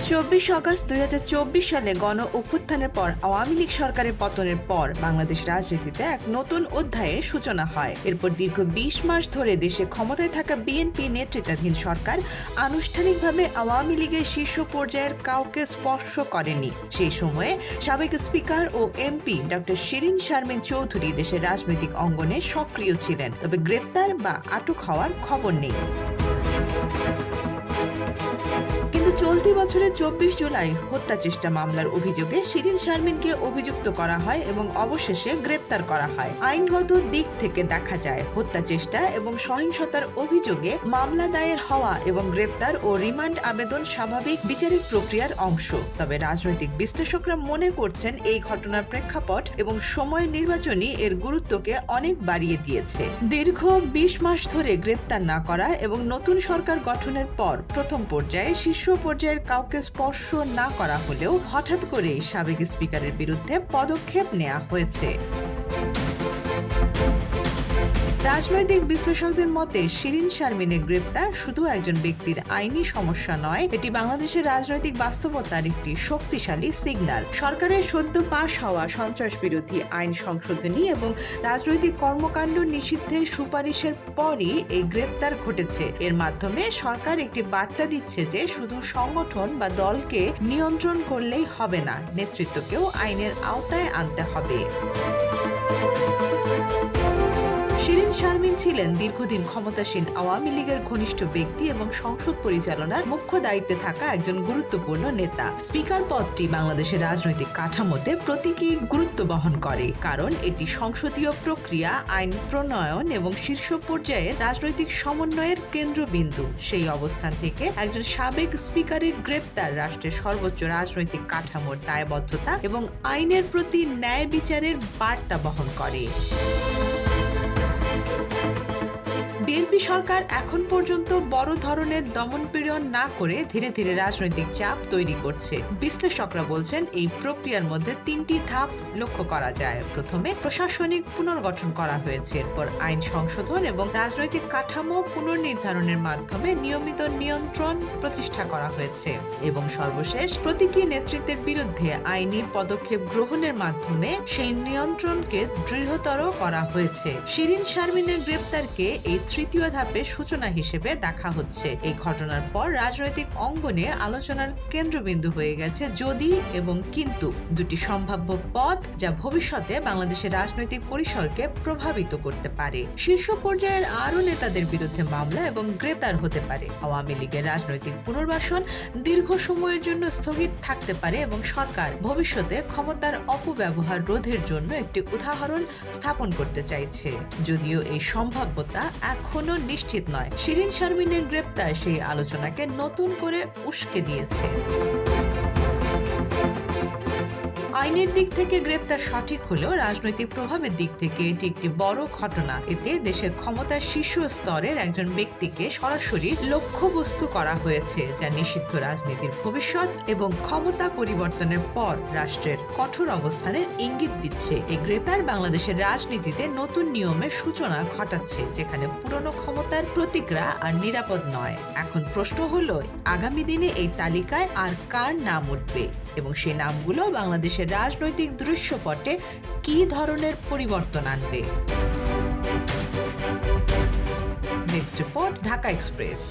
24 August 2024 সালে গণ অভ্যুত্থানের পর আওয়ামী লীগ সরকারের পতনের পর বাংলাদেশ রাজনীতিতে এক নতুন অধ্যায়ের সূচনা হয়। এরপর দীর্ঘ 20 মাস ধরে দেশে ক্ষমতায় থাকা বিএনপি নেতৃত্বাধীন সরকার আনুষ্ঠানিকভাবে আওয়ামী লীগের শীর্ষ পর্যায়ের কাউকে স্পর্শ করেনি। সেই সময়ে সাবেক স্পিকার ও এমপি ডক্টর শিরীন শারমিন চৌধুরী দেশের রাজনৈতিক অঙ্গনে সক্রিয় ছিলেন, তবে গ্রেপ্তার বা আটক হওয়ার খবর নেই। কিন্তু চলতি বছরের 24 জুলাই হত্যা চেষ্টা মামলার অভিযোগে শিরীন শারমিনকে অভিযুক্ত করা হয় এবং অবশেষে গ্রেপ্তার করা হয়। আইনগত দিক থেকে দেখা যায় হত্যা চেষ্টা এবং সহিংসতার অভিযোগে মামলা দায়ের হওয়া এবং গ্রেপ্তার ও রিমান্ড আবেদন স্বাভাবিক বিচারিক প্রক্রিয়ার অংশ। তবে রাজনৈতিক বিশ্লেষকরা মনে করছেন এই ঘটনার প্রেক্ষাপট এবং সময় নির্বাচনী এর গুরুত্বকে অনেক বাড়িয়ে দিয়েছে। দীর্ঘ 20 মাস ধরে গ্রেপ্তার না করা এবং নতুন সরকার গঠনের পর প্রথম পর্যায়ে শীর্ষ পর্যায়ের কাউকে স্পর্শ না করা হলেও হঠাৎ করেই সাবেক স্পিকারের বিরুদ্ধে পদক্ষেপ নেওয়া হয়েছে। রাজনৈতিক বিশ্লেষকদের মতে শিরীন শারমিনের গ্রেপ্তার শুধু একজন ব্যক্তির আইনি সমস্যা নয়, এটি বাংলাদেশের রাজনৈতিক বাস্তবতার একটি শক্তিশালী সিগন্যাল। সরকারের সদ্য পাশ হওয়া সন্ত্রাস বিরোধী আইন সংশোধনী এবং রাজনৈতিক কর্মকাণ্ড নিষিদ্ধের সুপারিশের পরই এই গ্রেপ্তার ঘটেছে। এর মাধ্যমে সরকার একটি বার্তা দিচ্ছে যে শুধু সংগঠন বা দলকে নিয়ন্ত্রণ করলেই হবে না, নেতৃত্বকেও আইনের আওতায় আনতে হবে। শিরীন শারমিন ছিলেন দীর্ঘদিন ক্ষমতাসীন আওয়ামী লীগের ঘনিষ্ঠ ব্যক্তি এবং সংসদ পরিচালনার মুখ্য দায়িত্বে থাকা একজন গুরুত্বপূর্ণ নেতা। স্পিকার পদটি বাংলাদেশের রাজনৈতিক কাঠামোতে প্রতীকী গুরুত্ব বহন করে, কারণ এটি সংসদীয় প্রক্রিয়া, আইন প্রণয়ন এবং শীর্ষ পর্যায়ে রাজনৈতিক সমন্বয়ের কেন্দ্রবিন্দু। সেই অবস্থান থেকে একজন সাবেক স্পিকারের গ্রেপ্তার রাষ্ট্রের সর্বোচ্চ রাজনৈতিক কাঠামোর দায়বদ্ধতা এবং আইনের প্রতি ন্যায় বিচারের বার্তা বহন করে। বিএনপি সরকার এখন পর্যন্ত বড় ধরনের দমনপীড়ন না করে ধীরে ধীরে রাজনৈতিক চাপ তৈরি করছে। বিশ্লেষকরা বলছেন এই প্রক্রিয়ার মধ্যে 3টি ধাপ লক্ষ্য করা যায়। প্রথমে প্রশাসনিক পুনর্গঠন করা হয়েছে, এরপর আইন সংশোধন এবং রাজনৈতিক কাঠামো পুনর্নির্ধারণের মাধ্যমে নিয়মিত নিয়ন্ত্রণ প্রতিষ্ঠা করা হয়েছে এবং সর্বশেষ প্রতীকী নেতৃত্বের বিরুদ্ধে আইনি পদক্ষেপ গ্রহণের মাধ্যমে সেই নিয়ন্ত্রণকে দৃঢ়তর করা হয়েছে। শিরীন শারমিনের গ্রেপ্তারকে এই তৃতীয় ধাপে সূচনা হিসেবে দেখা হচ্ছে। এই ঘটনার পর রাজনৈতিক অঙ্গনে আলোচনার কেন্দ্রবিন্দু হয়ে গেছে যদি এবং কিন্তু, দুটি সম্ভাব্য পথ যা ভবিষ্যতে বাংলাদেশের রাজনৈতিক পরিসরকে প্রভাবিত করতে পারে। শীর্ষ পর্যায়ের আরও নেতাদের বিরুদ্ধে মামলা এবং গ্রেপ্তার হতে পারে। আওয়ামী লীগের রাজনৈতিক পুনর্বাসন দীর্ঘ সময়ের জন্য স্থগিত থাকতে পারে এবং সরকার ভবিষ্যতে ক্ষমতার অপব্যবহার রোধের জন্য একটি উদাহরণ স্থাপন করতে চাইছে। যদিও এই সম্ভাব্যতা এখনো নিশ্চিত নয়, শিরীন শারমিনের গ্রেপ্তার সেই আলোচনাকে নতুন করে উস্কে দিয়েছে। আইনের দিক থেকে গ্রেপ্তার সঠিক হলেও রাজনৈতিক প্রভাবের দিক থেকে এটি একটি বড় ঘটনা। এতে দেশের ক্ষমতার শীর্ষ স্তরের একজন ব্যক্তিকে সরাসরি লক্ষ্যবস্তু করা হয়েছে, যা নিষিদ্ধ রাজনীতির ভবিষ্যৎ এবং ক্ষমতা পরিবর্তনের পর রাষ্ট্রের কঠোর অবস্থানের ইঙ্গিত দিচ্ছে। এই গ্রেপ্তার বাংলাদেশের রাজনীতিতে নতুন নিয়মের সূচনা ঘটাচ্ছে, যেখানে পুরনো ক্ষমতার প্রতিক্রিয়া আর নিরাপদ নয়। এখন প্রশ্ন হলো, আগামী দিনে এই তালিকায় আর কার নাম উঠবে এবং সেই নামগুলো বাংলাদেশের রাজনৈতিক দৃশ্যপটে কী ধরনের পরিবর্তন আনবে। Next report, Dhaka express.